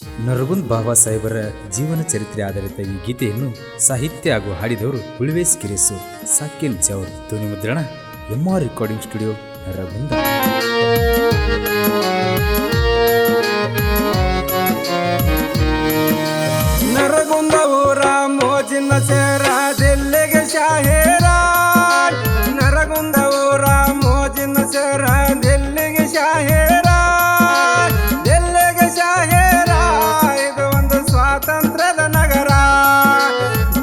ನರಗುಂದ್ ಬಾಬಾ ಸಾಹೇಬರ ಜೀವನ ಚರಿತ್ರೆ ಆಧಾರಿತ ಈ ಗೀತೆಯನ್ನು ಸಾಹಿತ್ಯ ಹಾಗೂ ಹಾಡಿದವರು ಉಳ್ವೇಸ್ ಕಿರೇಸು ಸಾಕಿನ್ ಜವರ್ ಧ್ವನಿ ಮುದ್ರಣ MR recording studio Naragund. Naragund ಊರ ಮೋಜಿನ ಸೇರ ದಿಲ್ಲಿಗೆ ಶಾಹೇರ. ನರಗುಂದ ಊರ ಮೋಜಿನ ಸೇರ ದಿಲ್ಲಿಗೆ ಶಾಹೇರ. ದಿಲ್ಲಿಗೆ ಶಾಹೇರ ಇದು ಒಂದು ಸ್ವಾತಂತ್ರ್ಯದ ನಗರ.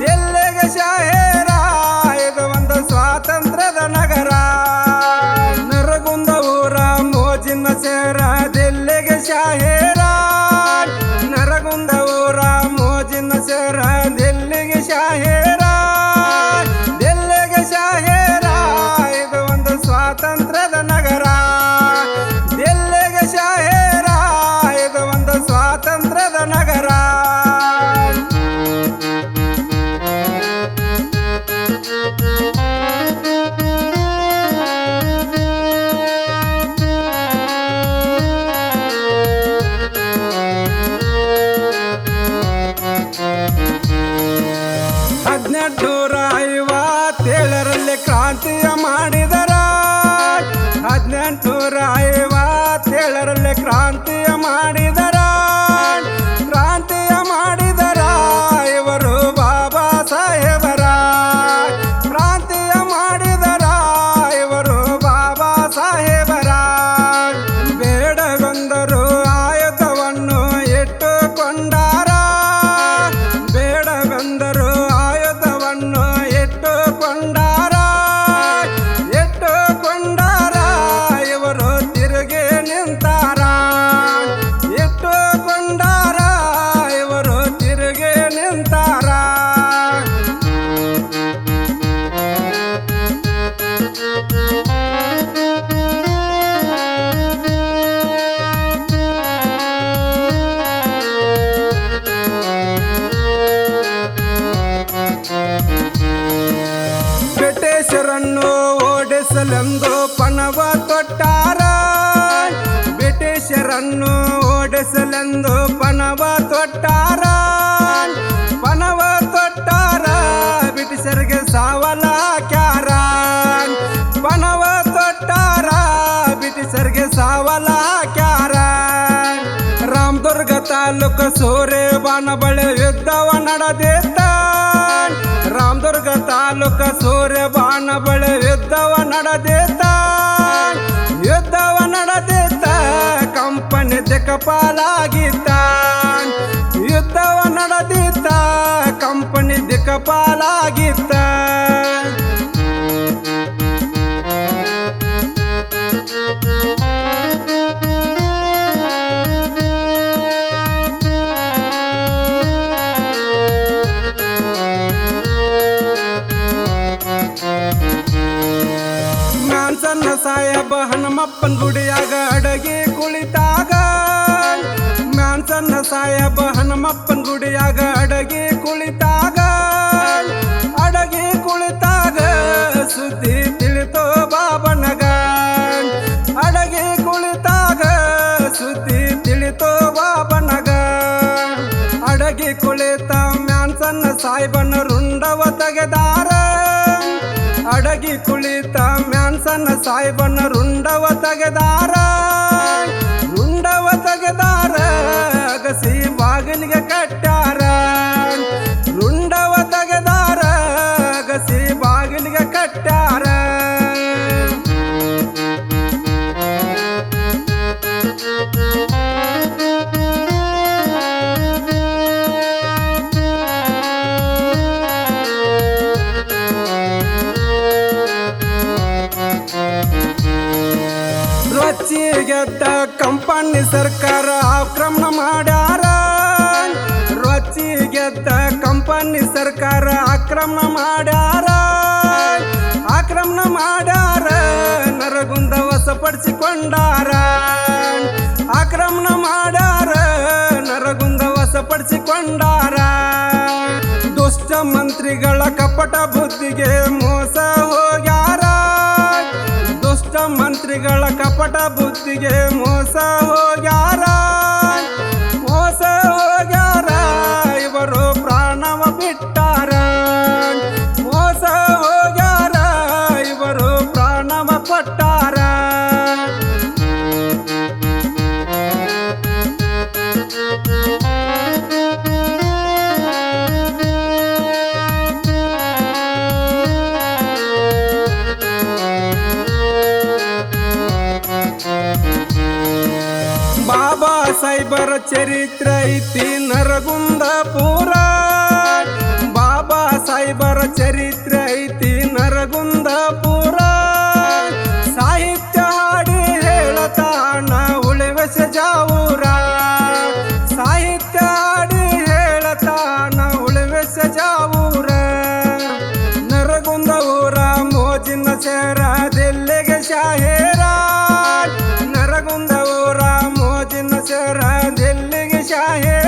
ದಿಲ್ಲಿಗೆ ಶಾಹೇರ ಇದು ಒಂದು ಸ್ವಾತಂತ್ರ್ಯದ ನಗರ. ನರಗುಂದ ಊರ ಮೋಜಿನ ಸೇರ ದಿಲ್ಲಿಗೆ ಶಾಹೇರ. ನರಗುಂದ ಊರ ಮೋಜಿನ ಸೇರ ದಿಲ್ಲಿಗೆ ಶಾಹೇರ. ದಿಲ್ಲಿಗೆ ಶಾಹೇರ ಇದು ಒಂದು ಸ್ವಾತಂತ್ರ್ಯದ ನಗರ. ದಿಲ್ಲಿಗೆ ಶಾಹೇರ ಇದು ಒಂದು ಸ್ವಾತಂತ್ರ್ಯದ ನಗರ. ಹದಿನೆಂಟುನೂರ 57ರಲ್ಲಿ ಕ್ರಾಂತಿಯ ಮಾಡಿದರ. 1857ರಲ್ಲಿ ಕ್ರಾಂತಿಯ ಮಾಡಿದರ. ಕ್ರಾಂತಿಯ ಮಾಡಿದರ ಇವರು ಬಾಬಾ ಸಾಹೇಬರ. ಕ್ರಾಂತಿಯ ಮಾಡಿದರ ಇವರು ಬಾಬಾ ಸಾಹೇಬರ. ಬೇಡಗೊಂದರು ಆಯುಧವನ್ನು ಇಟ್ಟುಕೊಂಡಾರ. ಬೇಡಗೊಂದರು ಆಯುಧವನ್ನು ಇಟ್ಟುಕೊಂಡಾರ. ಇಟ್ಟುಕೊಂಡಾರ ಇವರು ತಿರುಗಿ ನಿಂತಾರ. ಇಟ್ಟುಕೊಂಡಾರ ಇವರು ತಿರುಗಿ ನಿಂತಾರ. ಬ್ರಿಟಿಷರನ್ನು ಓಡಿಸಲೆಂದು ಪಣವ ತೊಟ್ಟಾರ. ಬ್ರಿಟಿಷರನ್ನು ಓಡಿಸಲೆಂದು ಪಣವ ತೊಟ್ಟಾರ. ಪಣವ ತೊಟ್ಟಾರ ಬ್ರಿಟಿಷರಿಗೆ ಸಾವಲಾಕ್ಯಾರ. ಪಣವ ತೊಟ್ಟಾರ ಬ್ರಿಟಿಷರಿಗೆ ಸಾವಲಾಕ್ಯಾರ. ರಾಮದುರ್ಗ ತಾಲೂಕು ಸೂರ್ಯಬಾನ ಬಳಿ ಯುದ್ಧವ ನಡೆದಿತ್ತ. ರಾಮದುರ್ಗ ತಾಲೂಕು ಸೂರ್ಯಬಾನ ಬಳಿ ಯುದ್ಧವ ನಡೆದಿತ್ತ. ಯುದ್ಧವ ನಡೆದಿತ್ತ ಕಂಪನಿ ದಿಕ್ಕಪಾಲಾಗಿತ್ತ. ಯುದ್ಧವ ನಡೆದಿತ್ತ ಕಂಪನಿ ದಿಕ್ಕಪಾಲಾಗಿತ್ತ. ಮ್ಯಾನ್ಸನ್ನ ಸಾಹೇಬ ಹನುಮಪ್ಪನ ಗುಡಿಯಾಗ ಅಡಗಿ ಕುಳಿತಾಗ. ಮ್ಯಾನ್ಸನ್ನ ಸಾಹೇಬ ಹನುಮಪ್ಪನ ಗುಡಿಯಾಗ ಅಡಗಿ ಕುಳಿತಾಗ. ಅಡಗಿ ಕುಳಿತಾಗ ಸುದ್ದಿ ತಿಳಿತೋ ಬಾಬನಗ. ಅಡಗಿ ಕುಳಿತಾಗ ಸುದ್ದಿ ತಿಳಿತೋ ಬಾಬನಗ. ಅಡಗಿ ಕುಳಿತ ಮ್ಯಾನ್ಸನ್ನ ಸಾಹೇಬನ ರುಂಡವ ತೆಗೆದಾರ. ಅಡಗಿ ಕುಳಿತ ಮ್ಯಾನ್ಸನ್ನ ಸಾಹೇಬನ ರುಂಡವ ತೆಗೆದಾರ. ರುಂಡವ ತೆಗೆದಾರ ಅಗಸಿ ಬಾಗಿಲಿಗೆ ಕಟ್ಟಾರ. ರುಂಡವ ತೆಗೆದಾರ ಅಗಸಿ ಬಾಗಿಲಿಗೆ ಕಟ್ಟಾರ. ರೊಚ್ಚಿಗೆದ್ದ ಕಂಪನಿ ಸರ್ಕಾರ ಆಕ್ರಮಣ ಮಾಡ್ಯಾರ. ರೊಚ್ಚಿಗೆದ್ದ ಕಂಪನಿ ಸರ್ಕಾರ ಆಕ್ರಮಣ ಮಾಡ್ಯಾರ. ಆಕ್ರಮಣ ಮಾಡ್ಯಾರ ನರಗುಂದ ವಶಪಡಿಸಿಕೊಂಡಾರ. ಆಕ್ರಮಣ ಮಾಡ್ಯಾರ ನರಗುಂದ ವಶಪಡಿಸಿಕೊಂಡಾರ. ದುಷ್ಟ ಮಂತ್ರಿಗಳ ಕಪಟ ಬುದ್ಧಿಗೆ ಮೋಸ ಹೋಗ್ಯಾರ. ದುಷ್ಟ ಮಂತ್ರಿಗಳ ಕಪಟ ಬುದ್ಧಿಗೆ ಮೋಸ ಹೋಗ್ಯಾರ. ಮೋಸ ಚರಿತ್ರೆ ಐತಿ ನರಗುಂದಪುರ. ಬಾಬಾ ಸಾಹೇಬರ ಚರಿತ್ರೆ ಐತಿ ನರಗುಂದಪುರ. ಸಾಹಿತ್ಯ ಹಾಡಿ ಹೇಳತಾಣ ಉಳಿವೆಸ ಜಾವೂರ. ಸಾಹಿತ್ಯ ಹಾಡಿ ಹೇಳತಾಣ ಉಳಿವೆಸ ಜಾವೂರ. ನರಗುಂದ ಊರ ಮೋಜಿನ ಸೇರ ದಿಲ್ಲಿಗೆ ಶಾಹೇರ. ನರಗುಂದ ಊರ ಮೋಜಿನ ಸೇರ ದಿಲ್ಲಿಗೆ ಶಾಹೇರ.